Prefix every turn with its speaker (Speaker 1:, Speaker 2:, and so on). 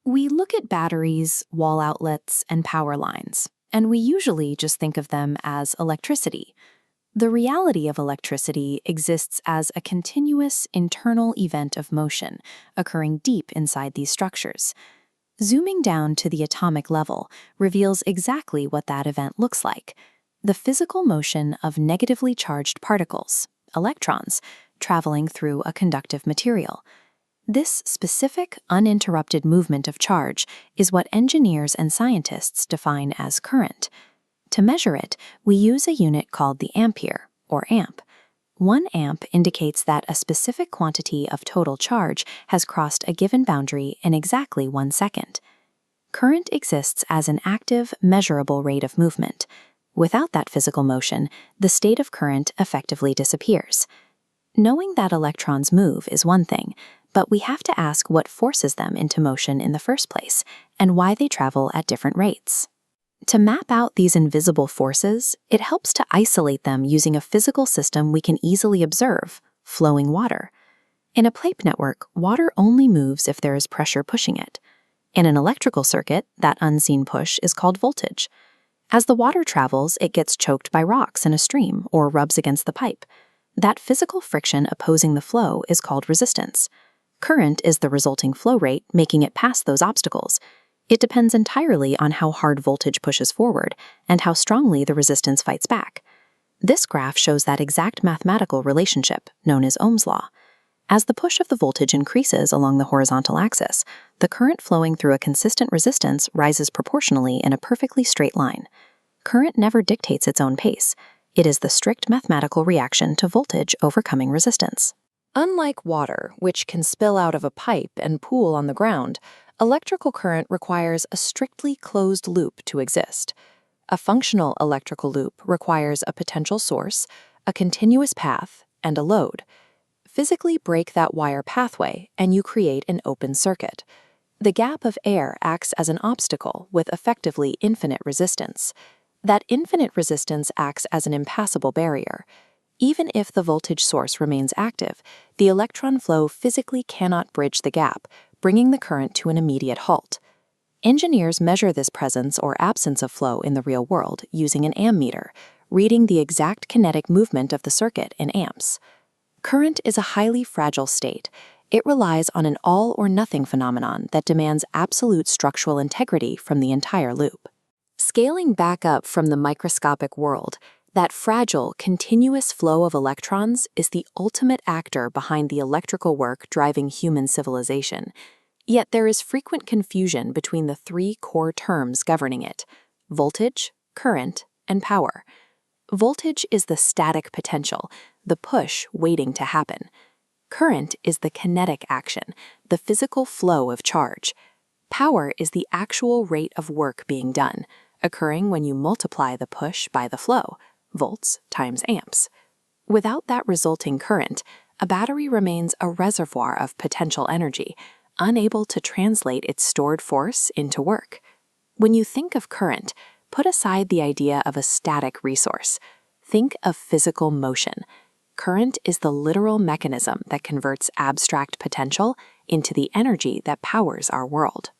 Speaker 1: We look at batteries, wall outlets, and power lines, and we usually just think of them as electricity. The reality of electricity exists as a continuous internal event of motion occurring deep inside these structures. Zooming down to the atomic level reveals exactly what that event looks like: the physical motion of negatively charged particles, electrons, traveling through a conductive material. This specific, uninterrupted movement of charge is what engineers and scientists define as current. To measure it, we use a unit called the ampere, or amp. 1 amp indicates that a specific quantity of total charge has crossed a given boundary in exactly 1 second. Current exists as an active, measurable rate of movement. Without that physical motion, the state of current effectively disappears. Knowing that electrons move is one thing, but we have to ask what forces them into motion in the first place, and why they travel at different rates. To map out these invisible forces, it helps to isolate them using a physical system we can easily observe: flowing water. In a pipe network, water only moves if there is pressure pushing it. In an electrical circuit, that unseen push is called voltage. As the water travels, it gets choked by rocks in a stream or rubs against the pipe. That physical friction opposing the flow is called resistance. Current is the resulting flow rate, making it past those obstacles. It depends entirely on how hard voltage pushes forward and how strongly the resistance fights back. This graph shows that exact mathematical relationship, known as Ohm's law. As the push of the voltage increases along the horizontal axis, the current flowing through a consistent resistance rises proportionally in a perfectly straight line. Current never dictates its own pace. It is the strict mathematical reaction to voltage overcoming resistance.
Speaker 2: Unlike water, which can spill out of a pipe and pool on the ground, electrical current requires a strictly closed loop to exist. A functional electrical loop requires a potential source, a continuous path, and a load. Physically break that wire pathway, and you create an open circuit. The gap of air acts as an obstacle with effectively infinite resistance. That infinite resistance acts as an impassible barrier. Even if the voltage source remains active, the electron flow physically cannot bridge the gap, bringing the current to an immediate halt. Engineers measure this presence or absence of flow in the real world using an ammeter, reading the exact kinetic movement of the circuit in amps. Current is a highly fragile state. It relies on an all-or-nothing phenomenon that demands absolute structural integrity from the entire loop. Scaling back up from the microscopic world, that fragile, continuous flow of electrons is the ultimate actor behind the electrical work driving human civilization. Yet there is frequent confusion between the 3 core terms governing it: voltage, current, and power. Voltage is the static potential, the push waiting to happen. Current is the kinetic action, the physical flow of charge. Power is the actual rate of work being done, occurring when you multiply the push by the flow, volts times amps. Without that resulting current, a battery remains a reservoir of potential energy, unable to translate its stored force into work. When you think of current, put aside the idea of a static resource. Think of physical motion. Current is the literal mechanism that converts abstract potential into the energy that powers our world.